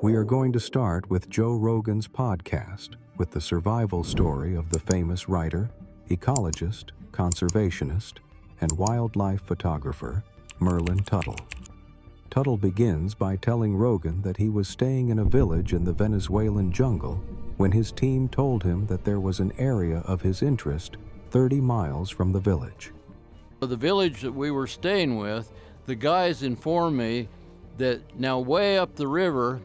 We are going to start with Joe Rogan's podcast with the survival story of the famous writer, ecologist, conservationist, and wildlife photographer, Merlin Tuttle. Tuttle begins by telling Rogan that he was staying in a village in the Venezuelan jungle when his team told him that there was an area of his interest 30 miles from the village. The village that we were staying with, the guys informed me that now way up the river,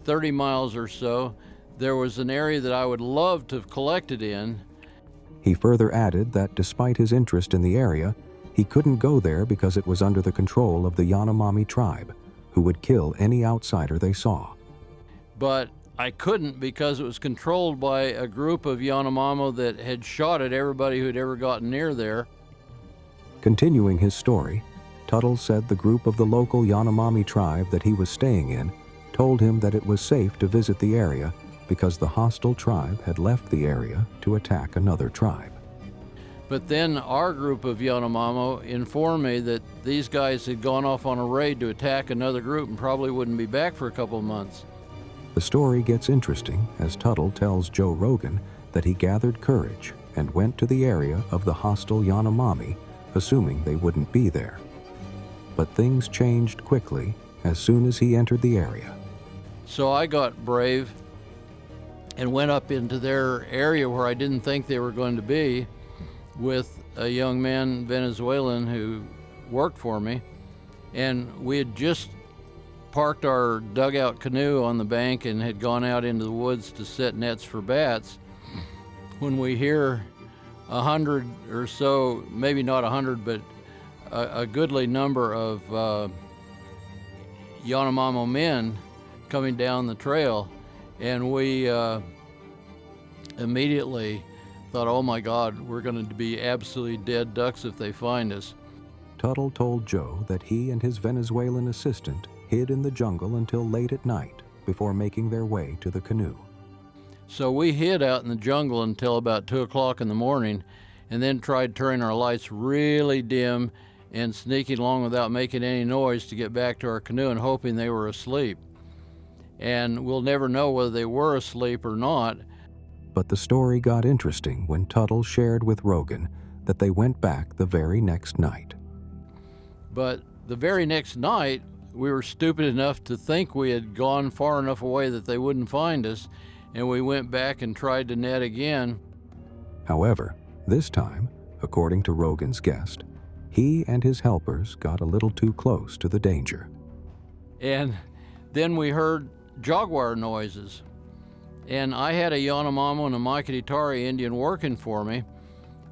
30 miles or so, there was an area that I would love to have collected in. He further added that despite his interest in the area, he couldn't go there because it was under the control of the Yanomami tribe, who would kill any outsider they saw. But I couldn't because it was controlled by a group of Yanomamo that had shot at everybody who'd ever gotten near there. Continuing his story, Tuttle said the group of the local Yanomami tribe that he was staying in told him that it was safe to visit the area because the hostile tribe had left the area to attack another tribe. But then our group of Yanomamo informed me that these guys had gone off on a raid to attack another group and probably wouldn't be back for a couple of months. The story gets interesting as Tuttle tells Joe Rogan that he gathered courage and went to the area of the hostile Yanomami, assuming they wouldn't be there. But things changed quickly as soon as he entered the area. So I got brave and went up into their area where I didn't think they were going to be with a young man, Venezuelan, who worked for me. And we had just parked our dugout canoe on the bank and had gone out into the woods to set nets for bats when we hear 100 or so, maybe not 100, but a goodly number of Yanomamo men coming down the trail. And we immediately thought, oh my God, we're going to be absolutely dead ducks if they find us. Tuttle told Joe that he and his Venezuelan assistant hid in the jungle until late at night before making their way to the canoe. So we hid out in the jungle until about 2 o'clock in the morning and then tried turning our lights really dim and sneaking along without making any noise to get back to our canoe and hoping they were asleep. And we'll never know whether they were asleep or not. But the story got interesting when Tuttle shared with Rogan that they went back the very next night. But the very next night, we were stupid enough to think we had gone far enough away that they wouldn't find us, and we went back and tried to net again. However, this time, according to Rogan's guest, he and his helpers got a little too close to the danger. And then we heard jaguar noises. And I had a Yanomamo and a Maikitari Indian working for me,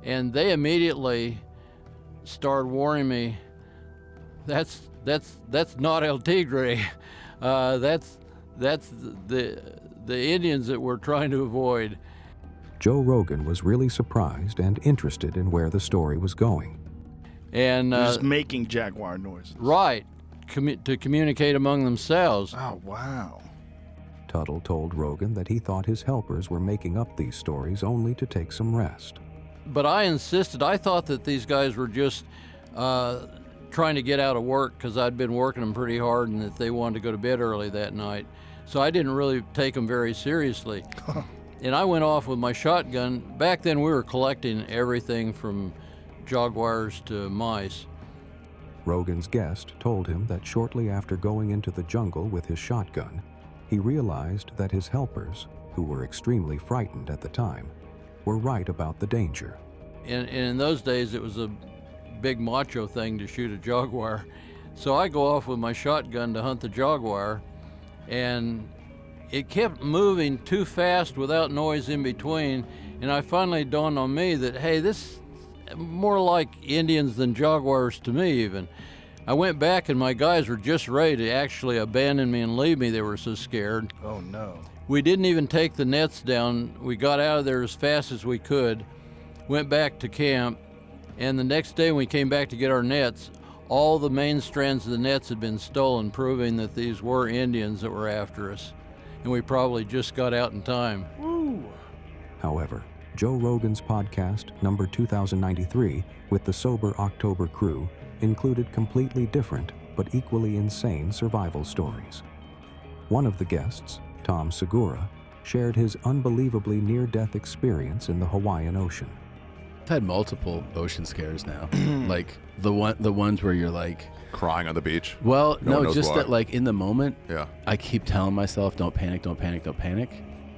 and they immediately started warning me, that's not El Tigre. That's the Indians that we're trying to avoid. Joe Rogan was really surprised and interested in where the story was going. And just making jaguar noises. Right, to communicate among themselves. Oh, wow. Tuttle told Rogan that he thought his helpers were making up these stories only to take some rest. But I insisted. I thought that these guys were just trying to get out of work because I'd been working them pretty hard and that they wanted to go to bed early that night. So I didn't really take them very seriously. And I went off with my shotgun. Back then we were collecting everything from jaguars to mice. Rogan's guest told him that shortly after going into the jungle with his shotgun, he realized that his helpers, who were extremely frightened at the time, were right about the danger. And in those days, it was a big macho thing to shoot a jaguar. So I go off with my shotgun to hunt the jaguar, and it kept moving too fast without noise in between, and I finally dawned on me that, hey, this is more like Indians than jaguars to me even. I went back and my guys were just ready to actually abandon me and leave me. They were so scared. Oh no. We didn't even take the nets down. We got out of there as fast as we could, went back to camp, and the next day when we came back to get our nets, all the main strands of the nets had been stolen, proving that these were Indians that were after us. And we probably just got out in time. Woo. However, Joe Rogan's podcast, number 2093, with the Sober October crew, included completely different but equally insane survival stories. One of the guests, Tom Segura, shared his unbelievably near-death experience in the Hawaiian Ocean. I've had multiple ocean scares now. Like the ones where you're like crying on the beach. Well, No one no, knows just why. that like in the moment, Yeah. I keep telling myself, don't panic, don't panic, don't panic.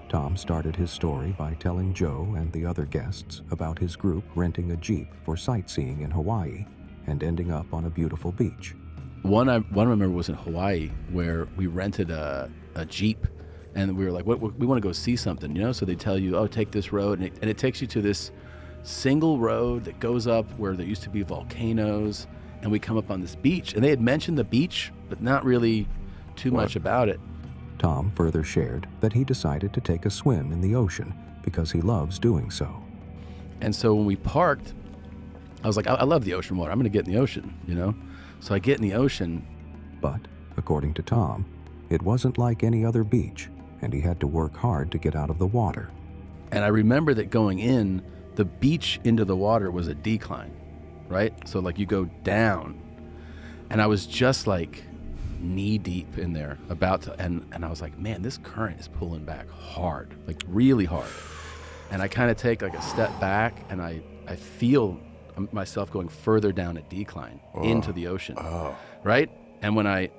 Tom started his story by telling Joe and the other guests about his group renting a Jeep for sightseeing in Hawaii and ending up on a beautiful beach. One I remember was in Hawaii where we rented a Jeep, and we were like, we want to go see something, you know? So they tell you, oh, take this road, and it takes you to this single road that goes up where there used to be volcanoes, and we come up on this beach, and they had mentioned the beach, but not really too much about it. Tom further shared that he decided to take a swim in the ocean because he loves doing so. And so when we parked, I was like, I love the ocean water. I'm going to get in the ocean, you know? So I get in the ocean. But, according to Tom, it wasn't like any other beach, and he had to work hard to get out of the water. And I remember that going in, the beach into the water was a decline, right? So like you go down, and I was just like knee deep in there about to, and I was like, man, this current is pulling back hard, like really hard. And I kind of take like a step back, and I feel myself going further down a decline into the ocean, right? And when I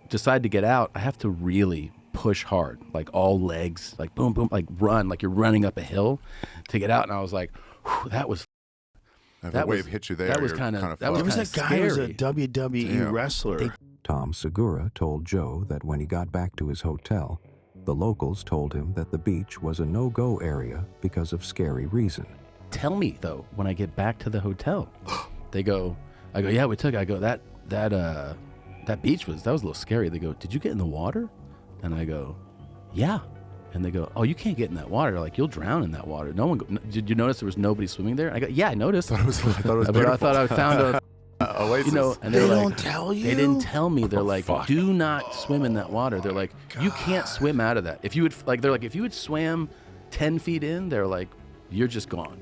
decide to get out, I have to really push hard, like all legs, like boom, boom, like run, like you're running up a hill to get out. And I was like, whew, that was. If That a wave was- hit you there, that was you're kinda- kind of that was There was kinda that guy who was a scary. WWE Damn. wrestler. Tom Segura told Joe that when he got back to his hotel, the locals told him that the beach was a no-go area because of scary reason. Tell me though, when I get back to the hotel, I go, yeah, we took it. I go, that beach that was a little scary. They go, did you get in the water? And I go, yeah. And they go, oh, you can't get in that water. Like, you'll drown in that water. Did you notice there was nobody swimming there? I go, yeah, I noticed. I thought it was But beautiful. I thought I found a, Oasis. you know, and They they're don't like, tell you? they didn't tell me. They're like, fuck. do not swim in that water. They're like, you can't swim out of that. If you would, they're like, if you had swam 10 feet in, they're like, you're just gone.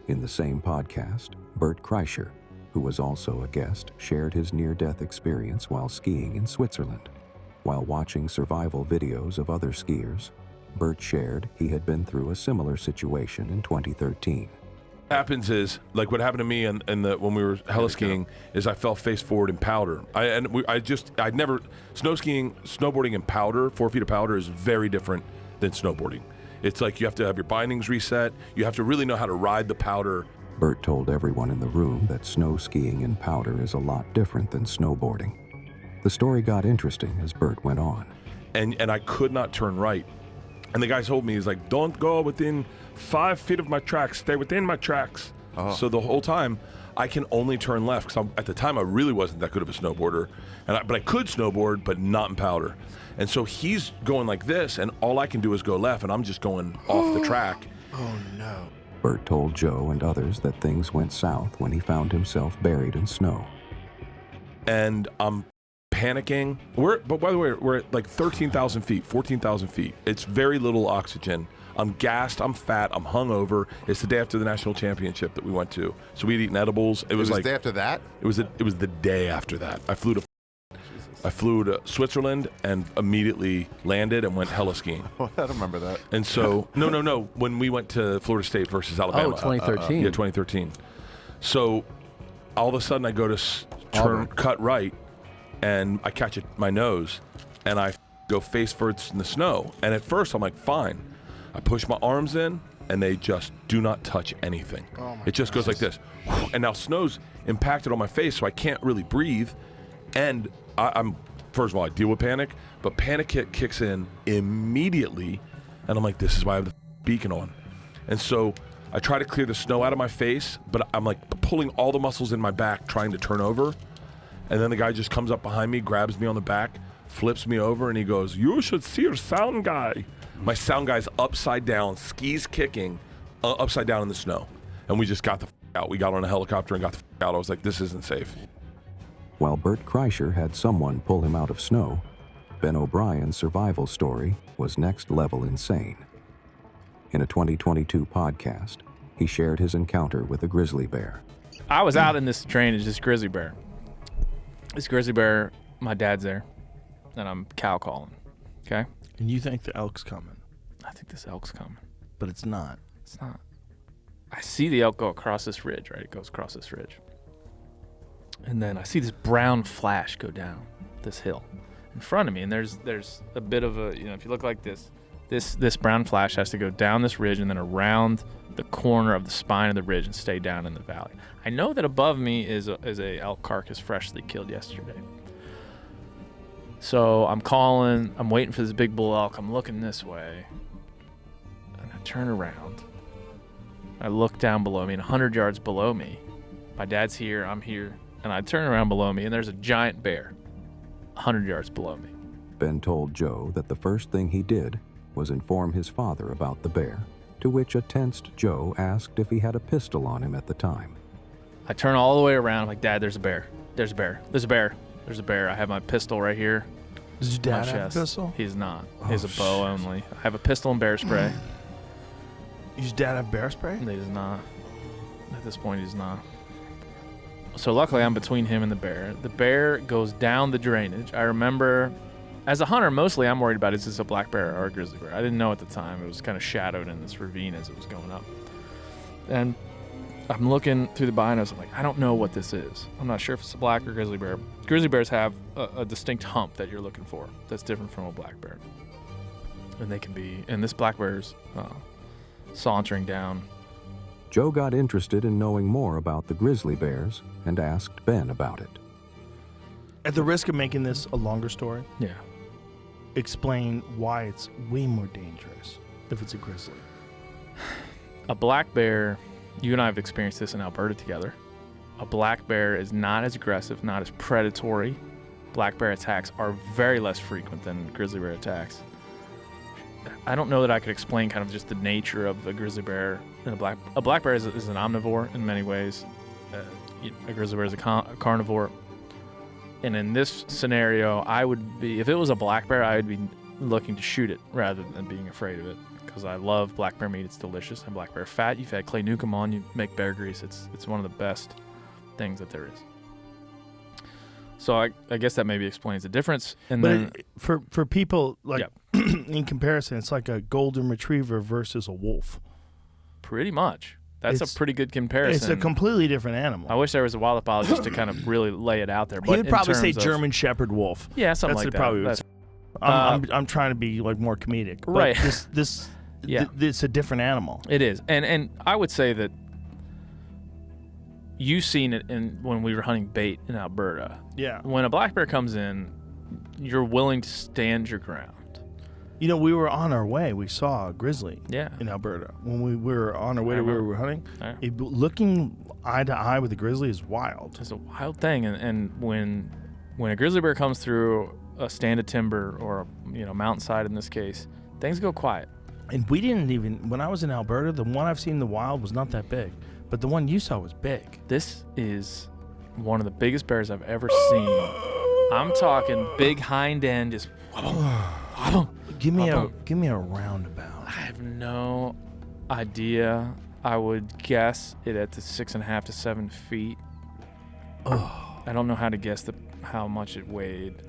In the same podcast, Bert Kreischer, who was also a guest, shared his near-death experience while skiing in Switzerland. While watching survival videos of other skiers, Bert shared he had been through a similar situation in 2013. Happens is like what happened to me when we were heli-skiing is I fell face forward in powder. I'd never snowboarding in powder. 4 feet of powder is very different than snowboarding. It's like you have to have your bindings reset. You have to really know how to ride the powder. Bert told everyone in the room that snow skiing in powder is a lot different than snowboarding. The story got interesting as Bert went on. And I could not turn right. And the guy told me, he's like, don't go within 5 feet of my tracks. Stay within my tracks. So the whole time, I can only turn left. Because at the time, I really wasn't that good of a snowboarder. But I could snowboard, but not in powder. And so he's going like this, and all I can do is go left, and I'm just going off the track. Oh, no. Bert told Joe and others that things went south when he found himself buried in snow. And I'm panicking. But by the way, we're at like 13,000 feet, 14,000 feet. It's very little oxygen. I'm gassed, I'm fat, I'm hungover. It's the day after the national championship that we went to. So we'd eaten edibles. It was the like day after that? It was the day after that. I flew to Switzerland and immediately landed and went heli-skiing. I don't remember that. And so, no, when we went to Florida State versus Alabama. Oh, 2013. Yeah, 2013. So all of a sudden I go to cut right, and I catch my nose, and I go face first in the snow. And at first I'm like, fine. I push my arms in, and they just do not touch anything. It just goes like this. And now snow's impacted on my face, so I can't really breathe. And I'm first of all, I deal with panic, but panic kicks in immediately, and I'm like, this is why I have the beacon on. And so I try to clear the snow out of my face, but I'm like pulling all the muscles in my back, trying to turn over. And then the guy just comes up behind me, grabs me on the back, flips me over, and he goes, you should see your sound guy. My sound guy's upside down, skis kicking, upside down in the snow. And we just got the out. We got on a helicopter and got the out. I was like, this isn't safe. While Bert Kreischer had someone pull him out of snow, Ben O'Brien's survival story was next level insane. In a 2022 podcast, he shared his encounter with a grizzly bear. I was out in this drainage, this grizzly bear. This grizzly bear, my dad's there, and I'm cow calling. Okay. And you think the elk's coming, I think this elk's coming. but it's not. It's not. I see the elk go across this ridge, right? It goes across this ridge. And then I see this brown flash go down this hill in front of me. And there's a bit of a, if you look like this brown flash has to go down this ridge and then around the corner of the spine of the ridge and stay down in the valley. I know that above me is a elk carcass freshly killed yesterday. So I'm waiting for this big bull elk. I'm looking this way. And I turn around. I look down below me, and 100 yards below me, my dad's here, I'm here, and I turn around below me, and there's a giant bear 100 yards below me. Ben told Joe that the first thing he did was inform his father about the bear, to which a tensed Joe asked if he had a pistol on him at the time. I turn all the way around. I'm like, Dad, there's a bear. There's a bear. There's a bear. There's a bear. I have my pistol right here. Does your on my dad have chest. a pistol? He's not. Oh, He has a bow only. I have a pistol and bear spray. Does your dad have bear spray? He does not. At this point, he's not. So luckily, I'm between him and the bear. The bear goes down the drainage. I remember, as a hunter, mostly I'm worried about is this a black bear or a grizzly bear. I didn't know at the time. It was kind of shadowed in this ravine as it was going up. And I'm looking through the binos. I'm like, I don't know what this is. I'm not sure if it's a black or grizzly bear. Grizzly bears have a distinct hump that you're looking for that's different from a black bear. And they can be, and this black bear's sauntering down. Joe got interested in knowing more about the grizzly bears and asked Ben about it. At the risk of making this a longer story, Yeah. explain why it's way more dangerous if it's a grizzly. A black bear, you and I have experienced this in Alberta together. A black bear is not as aggressive, not as predatory. Black bear attacks are very less frequent than grizzly bear attacks. I don't know that I could explain kind of just the nature of a grizzly bear and a black bear is an omnivore in many ways. A grizzly bear is a carnivore. And in this scenario, I would be, if it was a black bear, I would be looking to shoot it rather than being afraid of it. Because I love black bear meat. It's delicious. And black bear fat. You've had Clay Newcomb on. You make bear grease. It's one of the best things that there is. So I guess that maybe explains the difference. And then for people, like, in comparison, it's like a golden retriever versus a wolf. pretty much. That's It's- a pretty good comparison. It's a completely different animal. I wish there was a wild apologist to kind of really lay it out there. He But would in probably say terms of- German Shepherd wolf. Yeah, something That's like what probably that. would That's- I'm trying to be like more comedic. But Right. Yeah. It's a different animal. It is, and I would say that you've seen it when we were hunting bait in Alberta. Yeah. When a black bear comes in, you're willing to stand your ground. You know, we were on our way. We saw a grizzly Yeah. in Alberta. When we were on our way to where we were hunting, Yeah. looking eye to eye with a grizzly is wild. It's a wild thing, and when a grizzly bear comes through a stand of timber or mountainside in this case, things go quiet. And we didn't even, when I was in Alberta, the one I've seen in the wild was not that big. But the one you saw was big. This is one of the biggest bears I've ever seen. I'm talking big hind end, just wobble. Give me a roundabout. I have no idea. I would guess it at the 6.5 to 7 feet. Oh, I don't know how to guess how much it weighed.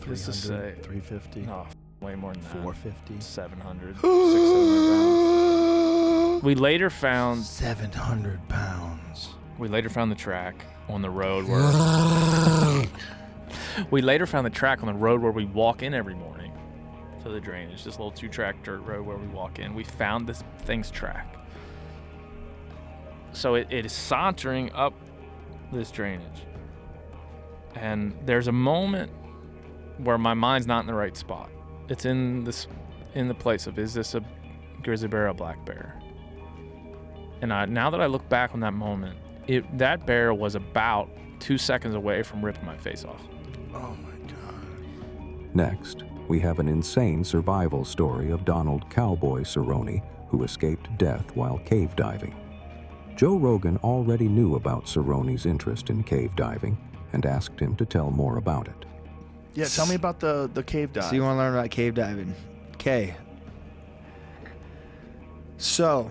Just to say, 350, no, way more than that. 450, 700, 600 pounds. We later found 700 pounds. the track on the road where we walk in every morning to the drainage. This little 2-track dirt road where we walk in. We found this thing's track. So it is sauntering up this drainage. And there's a moment where my mind's not in the right spot. It's in the place of, is this a grizzly bear or a black bear? And now that I look back on that moment, that bear was about 2 seconds away from ripping my face off. Oh my God. Next, we have an insane survival story of Donald Cowboy Cerrone, who escaped death while cave diving. Joe Rogan already knew about Cerrone's interest in cave diving and asked him to tell more about it. Yeah, tell me about the cave dive. So you want to learn about cave diving. Okay. So,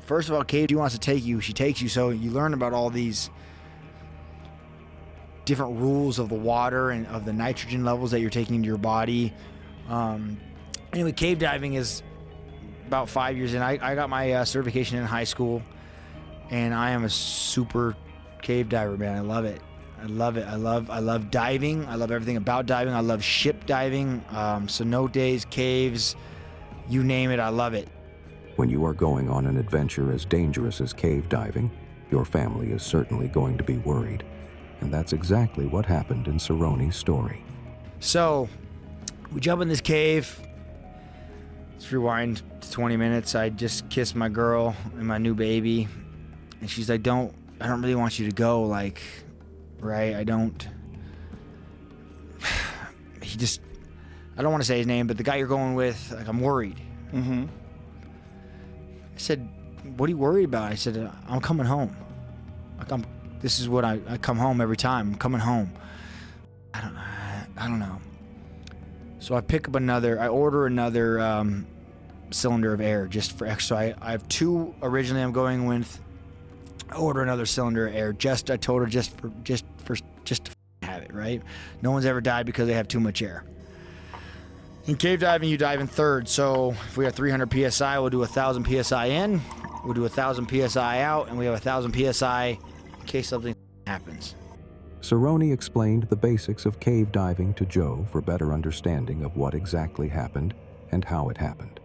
first of all, Cave wants to take you. She takes you, so you learn about all these different rules of the water and of the nitrogen levels that you're taking into your body, Anyway, cave diving is about 5 years in. I got my certification in high school, and I am a super cave diver, man. I love it. I love it. I love diving. I love everything about diving. I love ship diving, cenote days, caves, you name it, I love it. When you are going on an adventure as dangerous as cave diving, your family is certainly going to be worried. And that's exactly what happened in Cerrone's story. So, we jump in this cave. Let's rewind to 20 minutes. I just kissed my girl and my new baby. And she's like, I don't really want you to go, like, right? I don't want to say his name, but the guy you're going with, like, I'm worried. Mm-hmm. I said, what are you worried about? I said, I'm coming home. Like, this is what I come home every time. I'm coming home. I don't know. So I order another cylinder of air just for extra. I have 2 originally I'm going with. I order another cylinder of air I told her just to have it, right? No one's ever died because they have too much air. In cave diving, you dive in thirds. So if we have 300 psi, we'll do 1,000 psi in. We'll do 1,000 psi out, and we have 1,000 psi in case something happens. Cerrone explained the basics of cave diving to Joe for better understanding of what exactly happened and how it happened.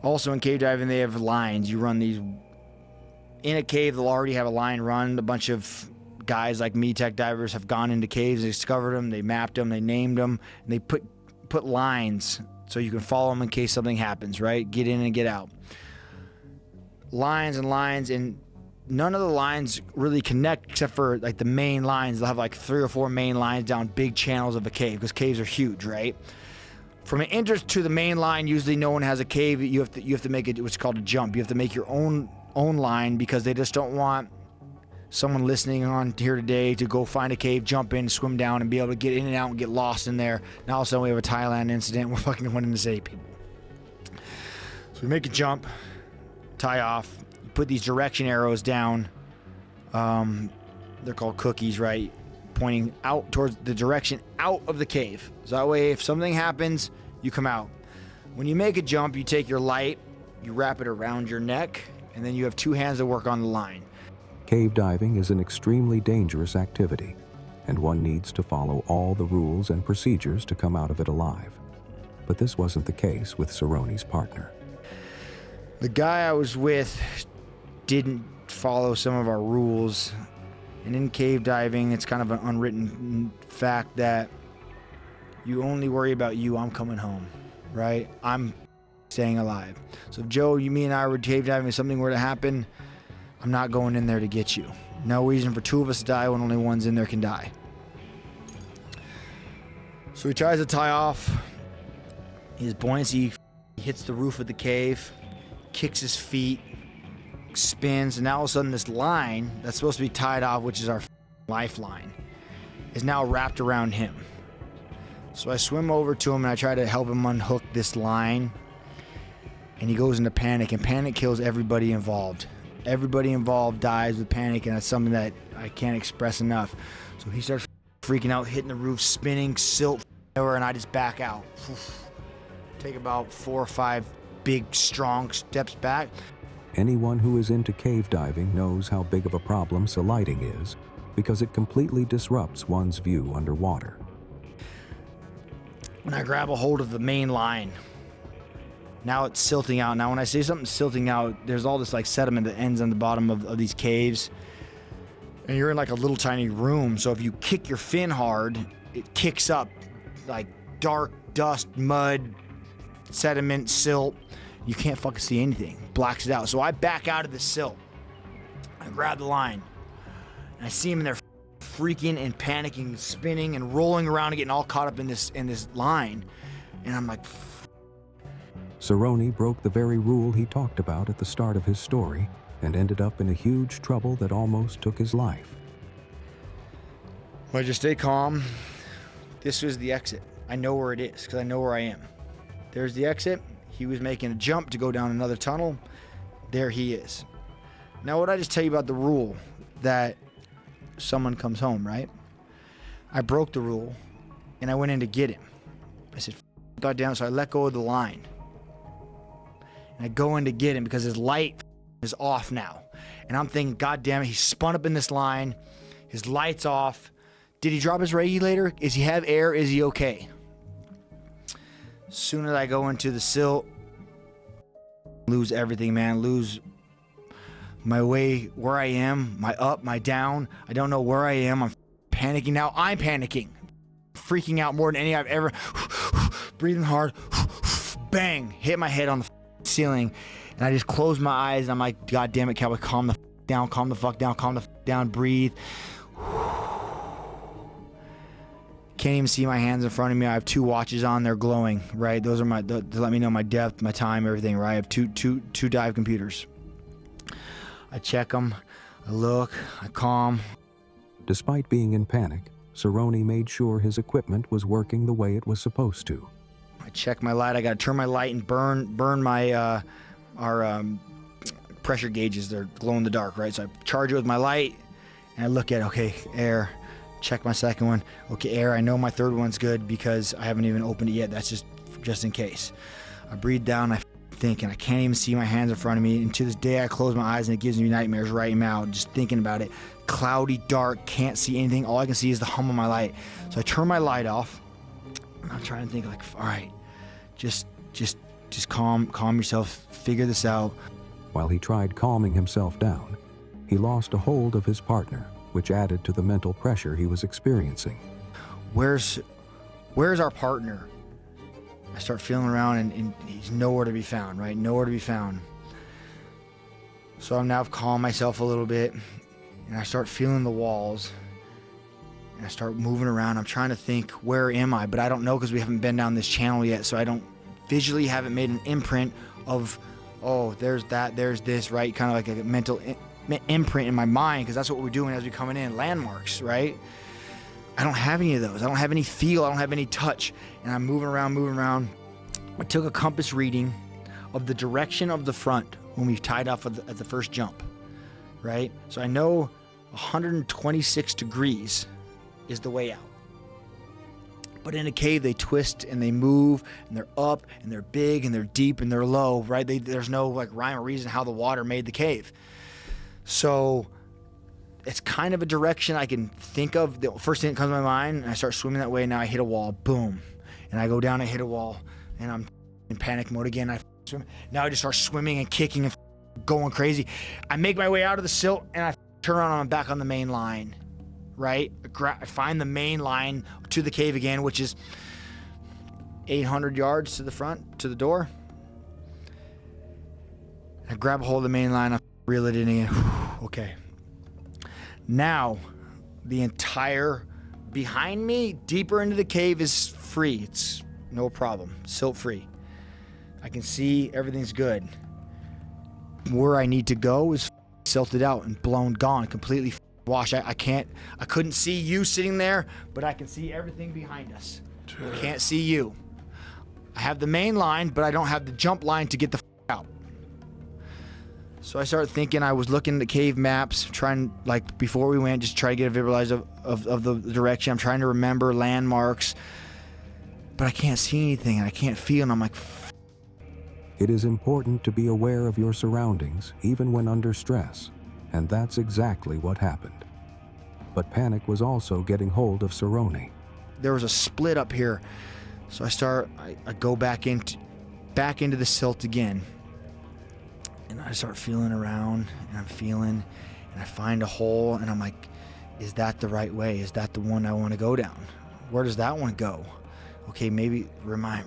Also in cave diving, they have lines. You run these in a cave. They'll already have a line run. A bunch of guys like me, tech divers, have gone into caves. They discovered them. They mapped them. They named them. And they put lines so you can follow them in case something happens. Right? Get in and get out. Lines and lines, and none of the lines really connect except for like the main lines. They'll have like 3 or 4 main lines down big channels of a cave because caves are huge, right? From an entrance to the main line, usually no one has a cave. You have to make it what's called a jump. You have to make your own line because they just don't want someone listening on here today to go find a cave, jump in, swim down, and be able to get in and out and get lost in there. Now all of a sudden we have a Thailand incident. We're fucking going to save people. So we make a jump, tie off. You put these direction arrows down. They're called cookies, right? Pointing out towards the direction out of the cave. So that way, if something happens, you come out. When you make a jump, you take your light, you wrap it around your neck, and then you have 2 hands that work on the line. Cave diving is an extremely dangerous activity, and one needs to follow all the rules and procedures to come out of it alive. But this wasn't the case with Cerrone's partner. The guy I was with didn't follow some of our rules. And in cave diving, it's kind of an unwritten fact that you only worry about you. I'm coming home, right? I'm staying alive. So if Joe, me and I were cave diving, if something were to happen, I'm not going in there to get you. No reason for 2 of us to die when only one's in there can die. So he tries to tie off. His buoyancy hits the roof of the cave, kicks his feet, spins, and now all of a sudden this line that's supposed to be tied off, which is our lifeline, is now wrapped around him. So I swim over to him and I try to help him unhook this line, and he goes into panic, and panic kills everybody involved. Everybody involved dies with panic, and that's something that I can't express enough. So he starts freaking out, hitting the roof, spinning, silt over, and I just back out. Take about 4 or 5 big, strong steps back. Anyone who is into cave diving knows how big of a problem lighting is, because it completely disrupts one's view underwater. When I grab a hold of the main line, now it's silting out. Now when I say something's silting out, there's all this like sediment that ends on the bottom of these caves. And you're in like a little tiny room, so if you kick your fin hard, it kicks up like dark dust, mud, sediment, silt. You can't fucking see anything. Blacks it out. So I back out of the silt. I grab the line. And I see him in there freaking and panicking, spinning and rolling around and getting all caught up in this line. And I'm like... Cerrone broke the very rule he talked about at the start of his story and ended up in a huge trouble that almost took his life. Well, just stay calm. This was the exit. I know where it is because I know where I am. There's the exit. He was making a jump to go down another tunnel. There he is. Now, what I just tell you about the rule that someone comes home, right? I broke the rule, and I went in to get him. I said, God damn it. So I let go of the line. And I go in to get him because his light is off now. And I'm thinking, God damn it, he's spun up in this line. His light's off. Did he drop his regulator? Is he have air? Is he okay? As soon as I go into the silt, lose everything, man. Lose my way, where I am, my up, my down. I don't know where I am. I'm panicking now. I'm panicking. Freaking out more than any I've ever. Breathing hard. Bang. Hit my head on the ceiling. And I just close my eyes. And I'm like, God damn it, cowboy. Calm the down. Calm the fuck down. Calm the down. Breathe. Can't even see my hands in front of me. I have 2 watches on. They're glowing, right? Those are to let me know my depth, my time, everything, right? I have two dive computers. I check them. I look. I calm. Despite being in panic, Cerrone made sure his equipment was working the way it was supposed to. I check my light. I got to turn my light and burn my our pressure gauges. They're glow in the dark, right? So I charge it with my light, and I look at, okay, air. Check my second one. Okay, air. I know my third one's good because I haven't even opened it yet. That's just in case. I breathe down. I think, and I can't even see my hands in front of me. And to this day, I close my eyes, and it gives me nightmares right now just thinking about it. Cloudy, dark, can't see anything. All I can see is the hum of my light. So I turn my light off. And I'm trying to think, like, all right, just calm yourself. Figure this out. While he tried calming himself down, he lost a hold of his partner, which added to the mental pressure he was experiencing. Where's our partner? I start feeling around, and he's nowhere to be found, right? Nowhere to be found. So I'm now calm myself a little bit, and I start feeling the walls, and I start moving around. I'm trying to think, where am I? But I don't know because we haven't been down this channel yet, so I don't visually haven't made an imprint of, oh, there's that, there's this, right? Kind of like a mental imprint in my mind, because that's what we're doing as we're coming in, landmarks, right? I don't have any of those. I don't have any feel. I don't have any touch. And I'm moving around. I took a compass reading of the direction of the front when we tied off at the first jump, right? So I know 126 degrees is the way out. But in a cave, they twist and they move, and they're up, and they're big, and they're deep, and they're low, right? There's no like rhyme or reason how the water made the cave. So it's kind of a direction I can think of. The first thing that comes to my mind, and I start swimming that way, and now I hit a wall, boom. And I go down, I hit a wall, and I'm in panic mode again. I swim. Now I just start swimming and kicking and going crazy. I make my way out of the silt, and I turn around and I'm back on the main line, right? I find the main line to the cave again, which is 800 yards to the front, to the door. I grab a hold of the main line, I reel it in again. Okay. Now, the entire behind me, deeper into the cave is free. It's no problem, silt free. I can see everything's good. Where I need to go is silted out and blown, gone, completely washed. I couldn't see you sitting there, but I can see everything behind us. I can't see you. I have the main line, but I don't have the jump line to get the out. So I started thinking, I was looking at the cave maps, trying, like, before we went, just try to get a visualize of the direction. I'm trying to remember landmarks, but I can't see anything, and I can't feel, and I'm like, It is important to be aware of your surroundings, even when under stress, and that's exactly what happened. But panic was also getting hold of Cerrone. There was a split up here, so I go back into the silt again. And I start feeling around, and I'm feeling, and I find a hole, and I'm like, is that the right way? Is that the one I want to go down? Where does that one go? Okay, maybe remember.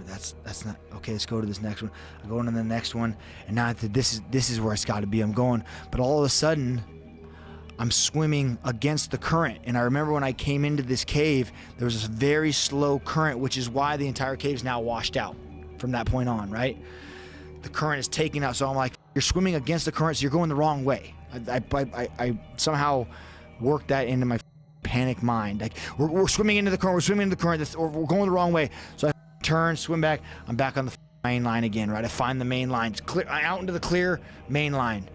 That's not okay. Let's go to this next one. I go into the next one, and now this is where it's got to be. I'm going, but all of a sudden, I'm swimming against the current. And I remember when I came into this cave, there was this very slow current, which is why the entire cave is now washed out from that point on, right? The current is taking out, so I'm like, you're swimming against the current, so you're going the wrong way. I somehow worked that into my panic mind. Like, we're swimming into the current, or we're going the wrong way. So I turn, swim back, I'm back on the main line again, right? I find the main line, it's clear, out into the clear main line.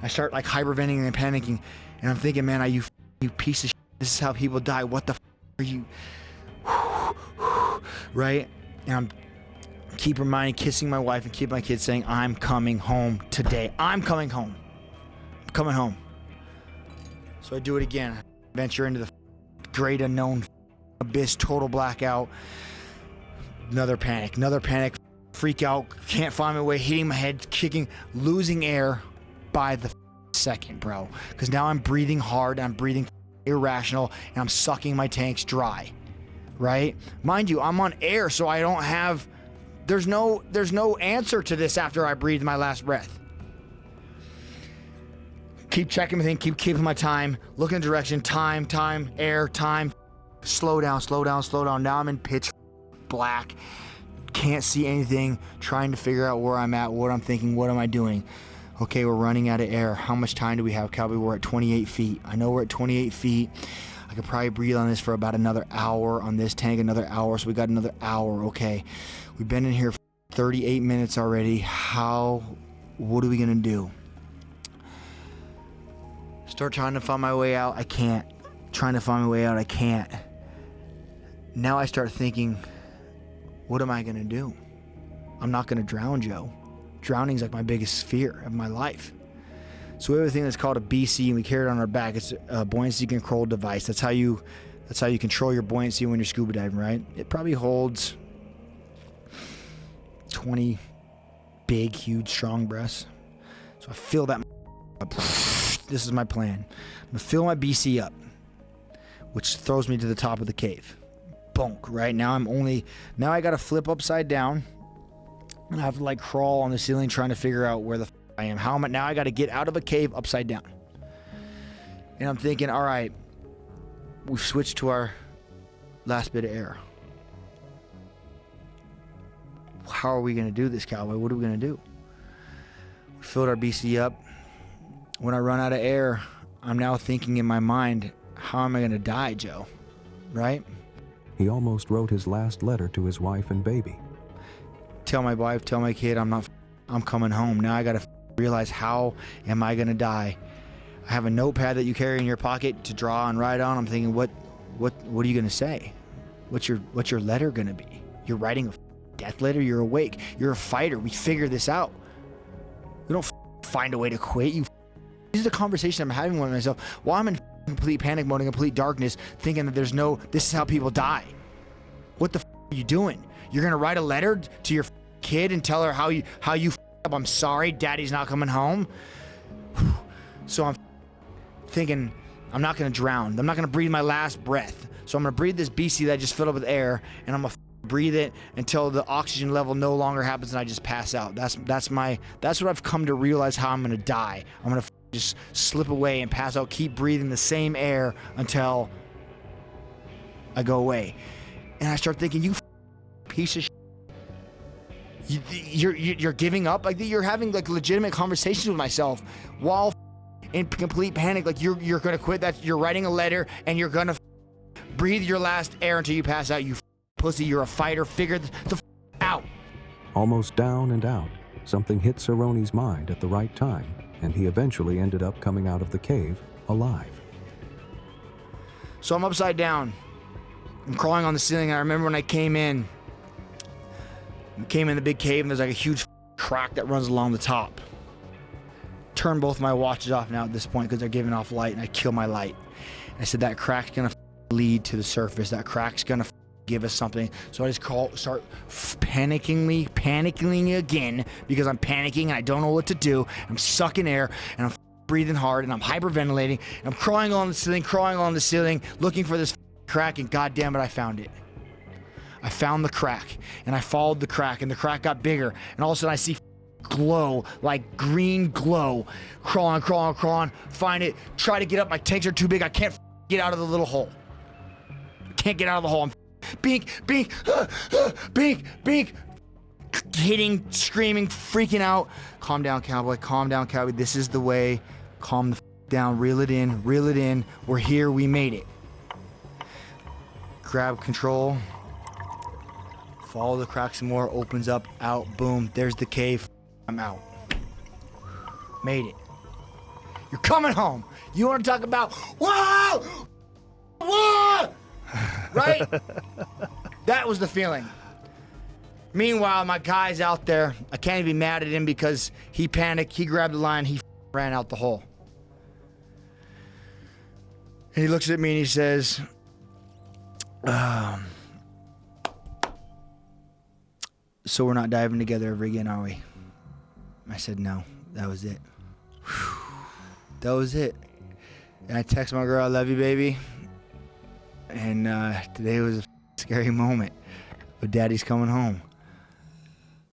I start like hyperventilating and panicking, and I'm thinking, man, you piece of shit, This is how people die. What the are you? Right? And I'm keep reminding, kissing my wife and keep my kids saying, I'm coming home today. I'm coming home. I'm coming home. So I do it again. Venture into the great unknown abyss, total blackout. Another panic, freak out, can't find my way, hitting my head, kicking, losing air by the second, bro. Because now I'm breathing hard, I'm breathing irrational, and I'm sucking my tanks dry, right? Mind you, I'm on air, so I don't have, there's no answer to this after I breathe my last breath. Keep checking my thing, keep keeping my time, looking in the direction, time, air, time, slow down. Now I'm in pitch black, can't see anything, trying to figure out where I'm at, what I'm thinking, what am I doing? Okay, we're running out of air. How much time do we have, Cowboy? We're at 28 feet. I know we're at 28 feet. I could probably breathe on this for about another hour, on this tank, another hour, so we got another hour. Okay, we've been in here for 38 minutes already. What are we gonna do? Start trying to find my way out. I can't. Trying to find my way out. I can't. Now I start thinking, what am I gonna do? I'm not gonna drown, Joe. Drowning's like my biggest fear of my life. So we have a thing that's called a BC, and we carry it on our back. It's a buoyancy control device. That's how you control your buoyancy when you're scuba diving, right? It probably holds 20 big, huge, strong breaths. So I fill that up. This is my plan. I'm gonna fill my BC up, which throws me to the top of the cave. Bonk, right? Now I gotta flip upside down, and I have to like crawl on the ceiling trying to figure out where the I am. Now I gotta get out of a cave upside down. And I'm thinking, all right, we've switched to our last bit of air. How are we gonna do this, Cowboy? What are we gonna do? We filled our BC up. When I run out of air, I'm now thinking in my mind, how am I gonna die, Joe? Right? He almost wrote his last letter to his wife and baby. Tell my wife, tell my kid, I'm coming home. Now I gotta realize, how am I gonna die? I have a notepad that you carry in your pocket to draw and write on. I'm thinking, what are you gonna say? What's your letter gonna be? You're writing a death letter? You're awake. You're a fighter. We figure this out. We don't find a way to quit. This is the conversation I'm having with myself while I'm in complete panic mode, in complete darkness, thinking that this is how people die. What the are you doing? You're gonna write a letter to your kid and tell her how you up? I'm sorry, Daddy's not coming home. So I'm thinking, I'm not gonna drown. I'm not gonna breathe my last breath. So I'm gonna breathe this BC that I just filled up with air, and I'm gonna breathe it until the oxygen level no longer happens and I just pass out. That's what I've come to realize how I'm gonna die. I'm gonna just slip away and pass out, keep breathing the same air until I go away. And I start thinking, you piece of shit. You're giving up? Like, you're having like legitimate conversations with myself while in complete panic. Like, you're gonna quit. That you're writing a letter and you're gonna breathe your last air until you pass out. You pussy, you're a fighter. Figure the out. Almost down and out, something hit Cerrone's mind at the right time, and he eventually ended up coming out of the cave alive. So I'm upside down. I'm crawling on the ceiling. I remember when I came in the big cave, and there's like a huge crack that runs along the top. Turn both my watches off now at this point because they're giving off light, and I kill my light. And I said, that crack's gonna lead to the surface. That crack's gonna give us something. So I just start panicking again because I'm panicking and I don't know what to do. I'm sucking air and I'm breathing hard and I'm hyperventilating. And I'm crawling on the ceiling, looking for this crack, and goddamn it, I found it. I found the crack and I followed the crack, and the crack got bigger, and all of a sudden I see glow, like green glow, crawling, find it, try to get up. My tanks are too big. I can't get out of the little hole. Can't get out of the hole. I'm bink, hitting, screaming, freaking out. Calm down, Cowboy. This is the way. Calm the down. Reel it in. We're here. We made it. Grab control. Follow the crack some more. Opens up, out, boom. There's the cave. I'm out. Made it. You're coming home. You want to talk about, wow, right? That was the feeling. Meanwhile, my guy's out there. I can't even be mad at him because he panicked. He grabbed the line. He ran out the hole. And he looks at me and he says, so we're not diving together ever again, are we? I said, no. That was it. That was it. And I text my girl, I love you, baby. And today was a scary moment. But Daddy's coming home.